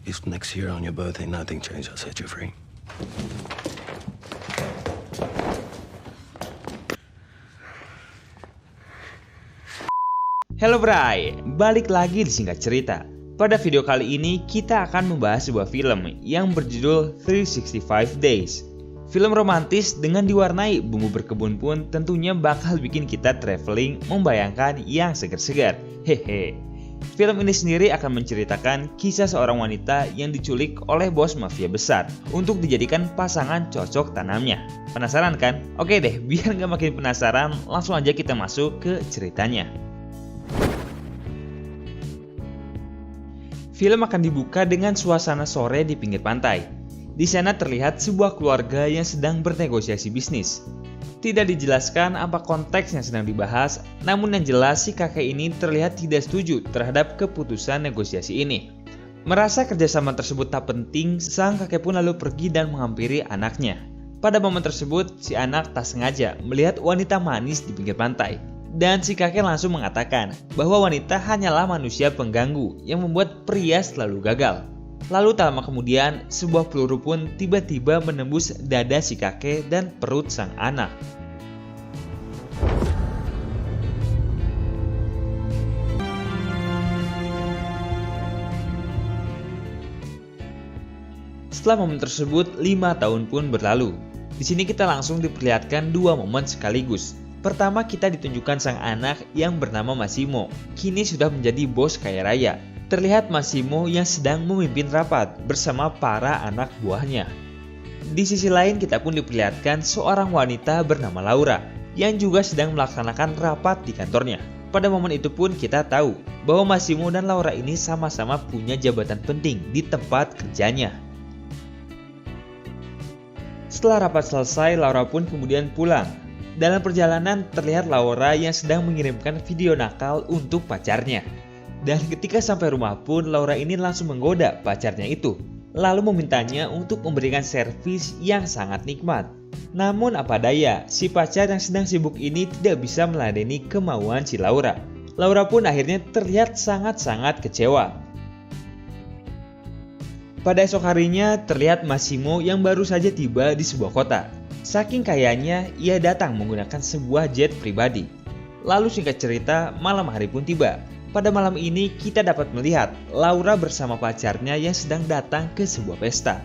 If next year on your birthday nothing changed, I'll set you free. Halo Bray, balik lagi di Singkat Cerita. Pada video kali ini kita akan membahas sebuah film yang berjudul 365 Days. Film romantis dengan diwarnai bumbu berkebun pun tentunya bakal bikin kita traveling membayangkan yang segar-segar. Hehe. Film ini sendiri akan menceritakan kisah seorang wanita yang diculik oleh bos mafia besar untuk dijadikan pasangan cocok tanamnya. Penasaran kan? Oke deh, biar gak makin penasaran, langsung aja kita masuk ke ceritanya. Film akan dibuka dengan suasana sore di pinggir pantai. Di sana terlihat sebuah keluarga yang sedang bernegosiasi bisnis. Tidak dijelaskan apa konteks yang sedang dibahas, namun yang jelas si kakek ini terlihat tidak setuju terhadap keputusan negosiasi ini. Merasa kerjasama tersebut tak penting, sang kakek pun lalu pergi dan menghampiri anaknya. Pada momen tersebut, si anak tak sengaja melihat wanita manis di pinggir pantai. Dan si kakek langsung mengatakan bahwa wanita hanyalah manusia pengganggu yang membuat pria selalu gagal. Lalu tak lama kemudian, sebuah peluru pun tiba-tiba menembus dada si kakek dan perut sang anak. Setelah momen tersebut, 5 tahun pun berlalu. Di sini kita langsung diperlihatkan dua momen sekaligus. Pertama, kita ditunjukkan sang anak yang bernama Massimo. Kini sudah menjadi bos kaya raya. Terlihat Massimo yang sedang memimpin rapat bersama para anak buahnya. Di sisi lain, kita pun diperlihatkan seorang wanita bernama Laura yang juga sedang melaksanakan rapat di kantornya. Pada momen itu pun kita tahu bahwa Massimo dan Laura ini sama-sama punya jabatan penting di tempat kerjanya. Setelah rapat selesai, Laura pun kemudian pulang. Dalam perjalanan terlihat Laura yang sedang mengirimkan video nakal untuk pacarnya. Dan ketika sampai rumah pun Laura ini langsung menggoda pacarnya itu. Lalu memintanya untuk memberikan servis yang sangat nikmat. Namun apa daya, si pacar yang sedang sibuk ini tidak bisa meladeni kemauan si Laura. Laura pun akhirnya terlihat sangat-sangat kecewa. Pada esok harinya terlihat Massimo yang baru saja tiba di sebuah kota. Saking kayanya, ia datang menggunakan sebuah jet pribadi. Lalu singkat cerita, malam hari pun tiba. Pada malam ini kita dapat melihat Laura bersama pacarnya yang sedang datang ke sebuah pesta.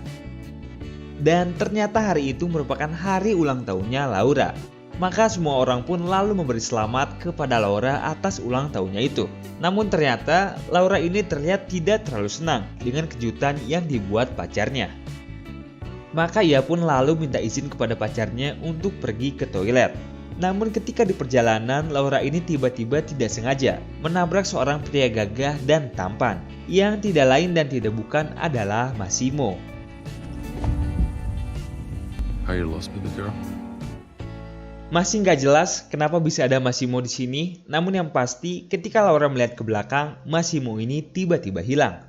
Dan ternyata hari itu merupakan hari ulang tahunnya Laura. Maka semua orang pun lalu memberi selamat kepada Laura atas ulang tahunnya itu. Namun ternyata Laura ini terlihat tidak terlalu senang dengan kejutan yang dibuat pacarnya. Maka ia pun lalu minta izin kepada pacarnya untuk pergi ke toilet. Namun ketika di perjalanan, Laura ini tiba-tiba tidak sengaja menabrak seorang pria gagah dan tampan yang tidak lain dan tidak bukan adalah Massimo. Are you lost, baby girl? Masih nggak jelas kenapa bisa ada Massimo di sini, namun yang pasti ketika Laura melihat ke belakang, Massimo ini tiba-tiba hilang.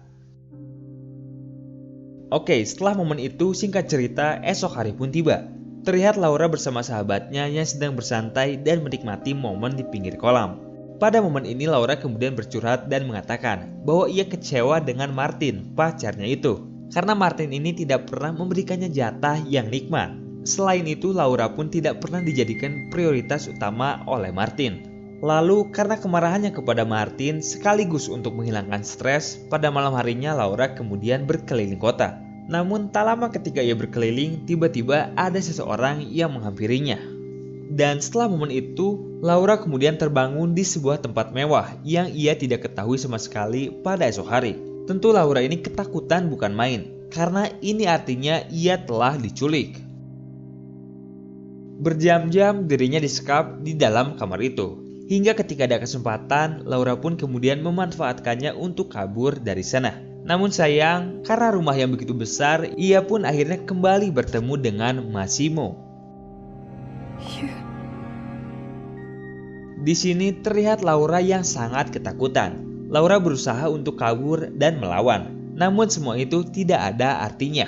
Oke, setelah momen itu singkat cerita esok hari pun tiba. Terlihat Laura bersama sahabatnya yang sedang bersantai dan menikmati momen di pinggir kolam. Pada momen ini Laura kemudian bercurhat dan mengatakan bahwa ia kecewa dengan Martin, pacarnya itu. Karena Martin ini tidak pernah memberikannya jatah yang nikmat. Selain itu Laura pun tidak pernah dijadikan prioritas utama oleh Martin. Lalu karena kemarahannya kepada Martin sekaligus untuk menghilangkan stres, pada malam harinya Laura kemudian berkeliling kota. Namun tak lama ketika ia berkeliling, tiba-tiba ada seseorang yang menghampirinya. Dan setelah momen itu, Laura kemudian terbangun di sebuah tempat mewah yang ia tidak ketahui sama sekali pada esok hari. Tentu Laura ini ketakutan bukan main, karena ini artinya ia telah diculik. Berjam-jam dirinya disekap di dalam kamar itu. Hingga ketika ada kesempatan, Laura pun kemudian memanfaatkannya untuk kabur dari sana. Namun sayang, karena rumah yang begitu besar, ia pun akhirnya kembali bertemu dengan Massimo. Di sini terlihat Laura yang sangat ketakutan. Laura berusaha untuk kabur dan melawan, namun semua itu tidak ada artinya.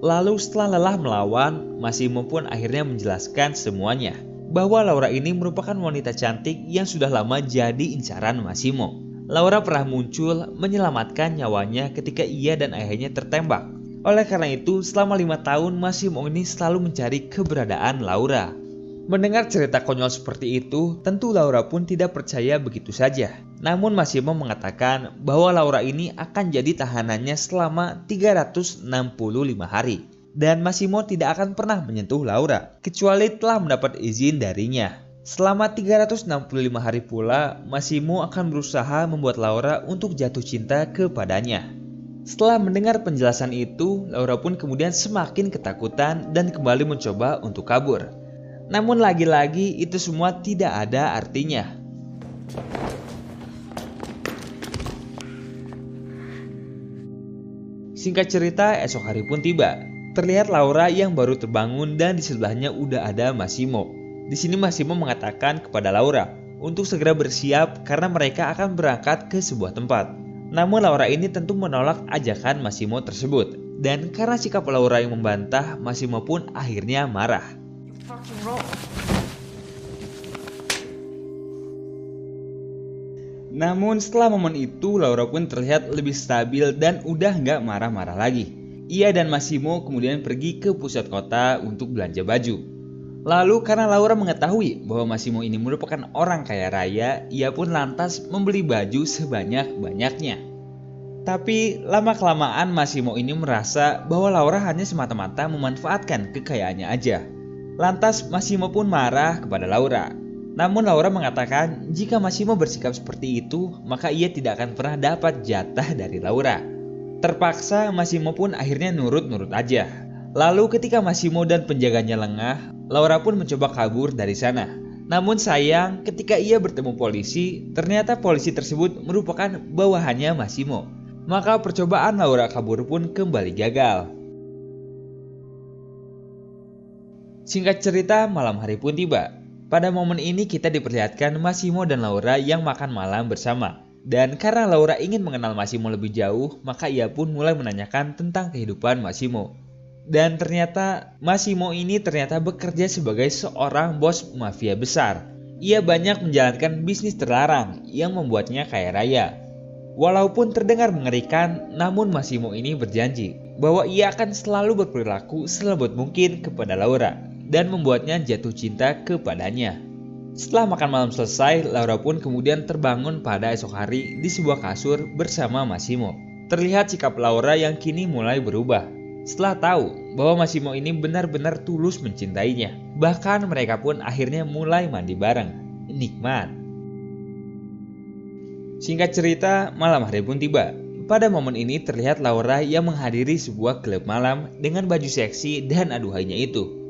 Lalu setelah lelah melawan, Massimo pun akhirnya menjelaskan semuanya. Bahwa Laura ini merupakan wanita cantik yang sudah lama jadi incaran Massimo. Laura pernah muncul menyelamatkan nyawanya ketika ia dan ayahnya tertembak. Oleh karena itu, selama 5 tahun Massimo ini selalu mencari keberadaan Laura. Mendengar cerita konyol seperti itu, tentu Laura pun tidak percaya begitu saja. Namun Massimo mengatakan bahwa Laura ini akan jadi tahanannya selama 365 hari. Dan Massimo tidak akan pernah menyentuh Laura, kecuali telah mendapat izin darinya. Selama 365 hari pula, Massimo akan berusaha membuat Laura untuk jatuh cinta kepadanya. Setelah mendengar penjelasan itu, Laura pun kemudian semakin ketakutan dan kembali mencoba untuk kabur. Namun lagi-lagi itu semua tidak ada artinya. Singkat cerita, esok hari pun tiba. Terlihat Laura yang baru terbangun dan di sebelahnya udah ada Massimo. Di sini Massimo mengatakan kepada Laura untuk segera bersiap karena mereka akan berangkat ke sebuah tempat. Namun Laura ini tentu menolak ajakan Massimo tersebut. Dan karena sikap Laura yang membantah, Massimo pun akhirnya marah. Namun setelah momen itu, Laura pun terlihat lebih stabil dan udah nggak marah-marah lagi. Ia dan Massimo kemudian pergi ke pusat kota untuk belanja baju. Lalu karena Laura mengetahui bahwa Massimo ini merupakan orang kaya raya, ia pun lantas membeli baju sebanyak-banyaknya. Tapi lama-kelamaan Massimo ini merasa bahwa Laura hanya semata-mata memanfaatkan kekayaannya aja. Lantas Massimo pun marah kepada Laura. Namun Laura mengatakan jika Massimo bersikap seperti itu, maka ia tidak akan pernah dapat jatah dari Laura. Terpaksa Massimo pun akhirnya nurut-nurut aja. Lalu ketika Massimo dan penjaganya lengah, Laura pun mencoba kabur dari sana. Namun sayang, ketika ia bertemu polisi, ternyata polisi tersebut merupakan bawahannya Massimo. Maka percobaan Laura kabur pun kembali gagal. Singkat cerita, malam hari pun tiba. Pada momen ini kita diperlihatkan Massimo dan Laura yang makan malam bersama. Dan karena Laura ingin mengenal Massimo lebih jauh, maka ia pun mulai menanyakan tentang kehidupan Massimo. Dan ternyata Massimo ini ternyata bekerja sebagai seorang bos mafia besar. Ia banyak menjalankan bisnis terlarang yang membuatnya kaya raya. Walaupun terdengar mengerikan, namun Massimo ini berjanji bahwa ia akan selalu berperilaku selembut mungkin kepada Laura dan membuatnya jatuh cinta kepadanya. Setelah makan malam selesai, Laura pun kemudian terbangun pada esok hari di sebuah kasur bersama Massimo. Terlihat sikap Laura yang kini mulai berubah. Setelah tahu bahwa Massimo ini benar-benar tulus mencintainya. Bahkan mereka pun akhirnya mulai mandi bareng. Nikmat. Singkat cerita, malam hari pun tiba. Pada momen ini terlihat Laura yang menghadiri sebuah klub malam dengan baju seksi dan aduhainya itu.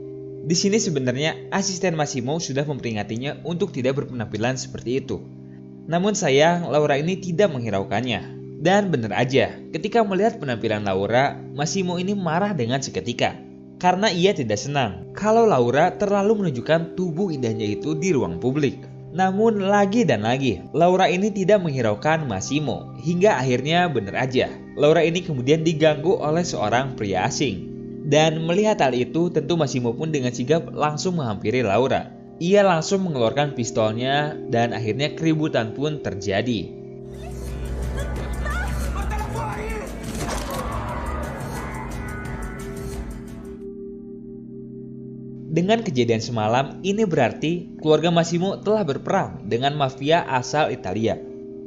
Di sini sebenarnya asisten Massimo sudah memperingatinya untuk tidak berpenampilan seperti itu. Namun sayang, Laura ini tidak menghiraukannya. Dan benar aja, ketika melihat penampilan Laura, Massimo ini marah dengan seketika. Karena ia tidak senang kalau Laura terlalu menunjukkan tubuh indahnya itu di ruang publik. Namun lagi dan lagi, Laura ini tidak menghiraukan Massimo. Hingga akhirnya benar aja, Laura ini kemudian diganggu oleh seorang pria asing. Dan melihat hal itu, tentu Massimo pun dengan sigap langsung menghampiri Laura. Ia langsung mengeluarkan pistolnya dan akhirnya keributan pun terjadi. Dengan kejadian semalam, ini berarti keluarga Massimo telah berperang dengan mafia asal Italia.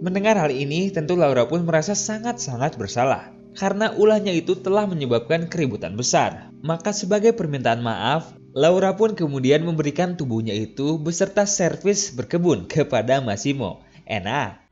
Mendengar hal ini, tentu Laura pun merasa sangat-sangat bersalah. Karena ulahnya itu telah menyebabkan keributan besar. Maka sebagai permintaan maaf, Laura pun kemudian memberikan tubuhnya itu beserta servis berkebun kepada Massimo. Enak.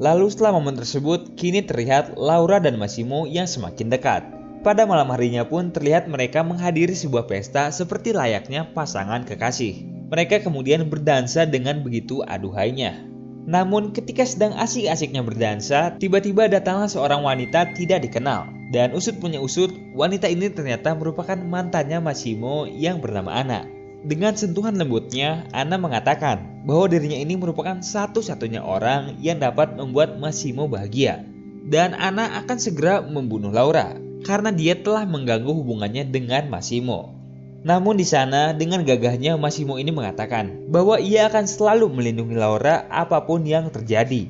Lalu setelah momen tersebut, kini terlihat Laura dan Massimo yang semakin dekat. Pada malam harinya pun terlihat mereka menghadiri sebuah pesta seperti layaknya pasangan kekasih. Mereka kemudian berdansa dengan begitu aduhainya. Namun ketika sedang asik-asiknya berdansa, tiba-tiba datanglah seorang wanita tidak dikenal. Dan usut punya usut, wanita ini ternyata merupakan mantannya Massimo yang bernama Anna. Dengan sentuhan lembutnya, Anna mengatakan bahwa dirinya ini merupakan satu-satunya orang yang dapat membuat Massimo bahagia. Dan Anna akan segera membunuh Laura karena dia telah mengganggu hubungannya dengan Massimo. Namun di sana dengan gagahnya Massimo ini mengatakan bahwa ia akan selalu melindungi Laura apapun yang terjadi.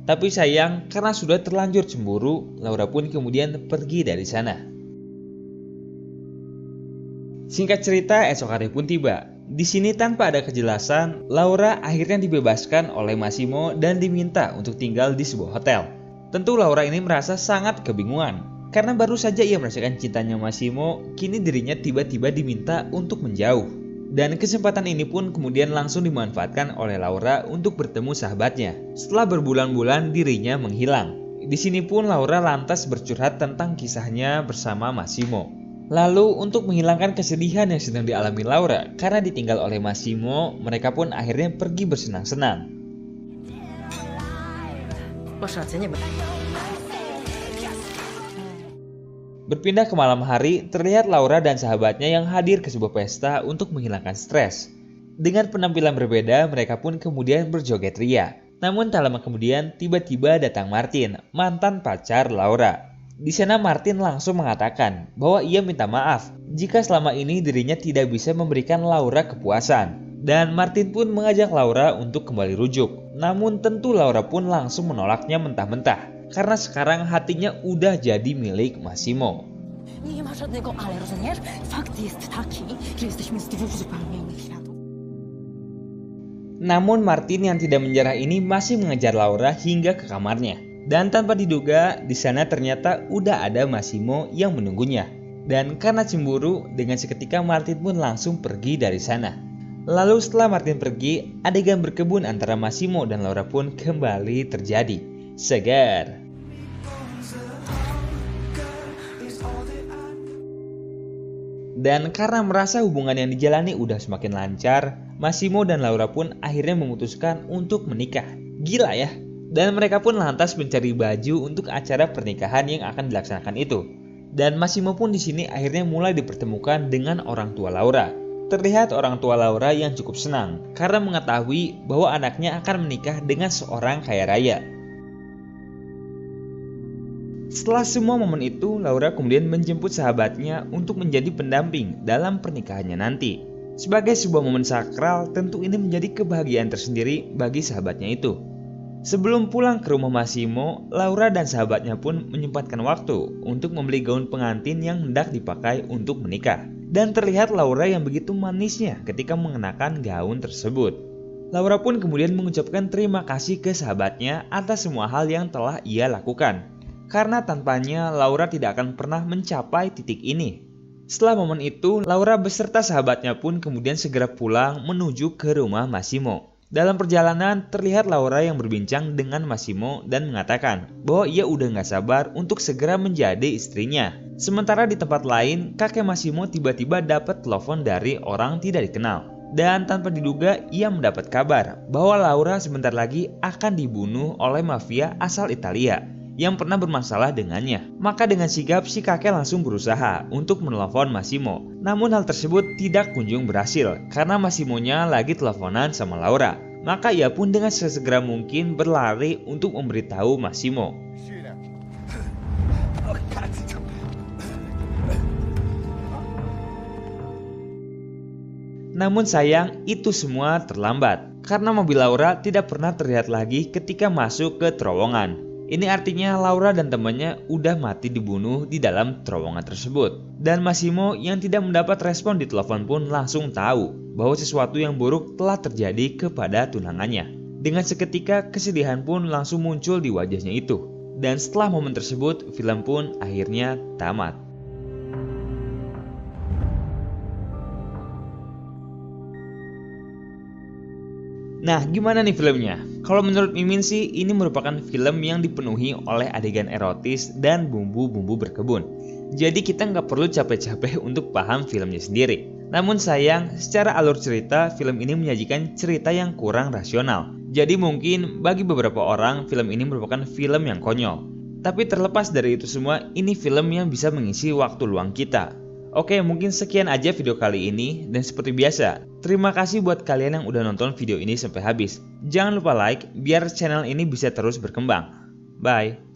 Tapi sayang karena sudah terlanjur cemburu, Laura pun kemudian pergi dari sana. Singkat cerita, esok hari pun tiba. Di sini tanpa ada kejelasan, Laura akhirnya dibebaskan oleh Massimo dan diminta untuk tinggal di sebuah hotel. Tentu Laura ini merasa sangat kebingungan. Karena baru saja ia merasakan cintanya Massimo, kini dirinya tiba-tiba diminta untuk menjauh. Dan kesempatan ini pun kemudian langsung dimanfaatkan oleh Laura untuk bertemu sahabatnya. Setelah berbulan-bulan dirinya menghilang. Di sini pun Laura lantas bercurhat tentang kisahnya bersama Massimo. Lalu untuk menghilangkan kesedihan yang sedang dialami Laura karena ditinggal oleh Massimo, mereka pun akhirnya pergi bersenang-senang. Berpindah ke malam hari, terlihat Laura dan sahabatnya yang hadir ke sebuah pesta untuk menghilangkan stres. Dengan penampilan berbeda, mereka pun kemudian berjoget ria. Namun tak lama kemudian, tiba-tiba datang Martin, mantan pacar Laura. Di sana Martin langsung mengatakan bahwa ia minta maaf jika selama ini dirinya tidak bisa memberikan Laura kepuasan. Dan Martin pun mengajak Laura untuk kembali rujuk. Namun tentu Laura pun langsung menolaknya mentah-mentah. Karena sekarang hatinya udah jadi milik Massimo. Namun Martin yang tidak menyerah ini masih mengejar Laura hingga ke kamarnya. Dan tanpa diduga, di sana ternyata udah ada Massimo yang menunggunya. Dan karena cemburu, dengan seketika Martin pun langsung pergi dari sana. Lalu setelah Martin pergi, adegan berkebun antara Massimo dan Laura pun kembali terjadi. Segar. Dan karena merasa hubungan yang dijalani udah semakin lancar, Massimo dan Laura pun akhirnya memutuskan untuk menikah. Gila ya. Dan mereka pun lantas mencari baju untuk acara pernikahan yang akan dilaksanakan itu. Dan Massimo pun di sini akhirnya mulai dipertemukan dengan orang tua Laura. Terlihat orang tua Laura yang cukup senang karena mengetahui bahwa anaknya akan menikah dengan seorang kaya raya. Setelah semua momen itu, Laura kemudian menjemput sahabatnya untuk menjadi pendamping dalam pernikahannya nanti. Sebagai sebuah momen sakral, tentu ini menjadi kebahagiaan tersendiri bagi sahabatnya itu. Sebelum pulang ke rumah Massimo, Laura dan sahabatnya pun menyempatkan waktu untuk membeli gaun pengantin yang hendak dipakai untuk menikah. Dan terlihat Laura yang begitu manisnya ketika mengenakan gaun tersebut. Laura pun kemudian mengucapkan terima kasih ke sahabatnya atas semua hal yang telah ia lakukan. Karena tanpanya Laura tidak akan pernah mencapai titik ini. Setelah momen itu, Laura beserta sahabatnya pun kemudian segera pulang menuju ke rumah Massimo. Dalam perjalanan, terlihat Laura yang berbincang dengan Massimo dan mengatakan bahwa ia udah gak sabar untuk segera menjadi istrinya. Sementara di tempat lain, kakek Massimo tiba-tiba dapat telepon dari orang tidak dikenal. Dan tanpa diduga, ia mendapat kabar bahwa Laura sebentar lagi akan dibunuh oleh mafia asal Italia yang pernah bermasalah dengannya. Maka dengan sigap si kakek langsung berusaha untuk menelepon Massimo. Namun hal tersebut tidak kunjung berhasil karena Massimonya lagi teleponan sama Laura. Maka ia pun dengan sesegera mungkin berlari untuk memberitahu Massimo. Namun sayang, itu semua terlambat karena mobil Laura tidak pernah terlihat lagi ketika masuk ke terowongan. Ini artinya Laura dan temannya udah mati dibunuh di dalam terowongan tersebut. Dan Massimo yang tidak mendapat respon di telepon pun langsung tahu bahwa sesuatu yang buruk telah terjadi kepada tunangannya. Dengan seketika kesedihan pun langsung muncul di wajahnya itu. Dan setelah momen tersebut, film pun akhirnya tamat. Nah, gimana nih filmnya? Kalau menurut Mimin sih, ini merupakan film yang dipenuhi oleh adegan erotis dan bumbu-bumbu berkebun. Jadi kita nggak perlu capek-capek untuk paham filmnya sendiri. Namun sayang, secara alur cerita, film ini menyajikan cerita yang kurang rasional. Jadi mungkin bagi beberapa orang, film ini merupakan film yang konyol. Tapi terlepas dari itu semua, ini film yang bisa mengisi waktu luang kita. Oke, mungkin sekian aja video kali ini, dan seperti biasa, terima kasih buat kalian yang udah nonton video ini sampai habis. Jangan lupa like, biar channel ini bisa terus berkembang. Bye!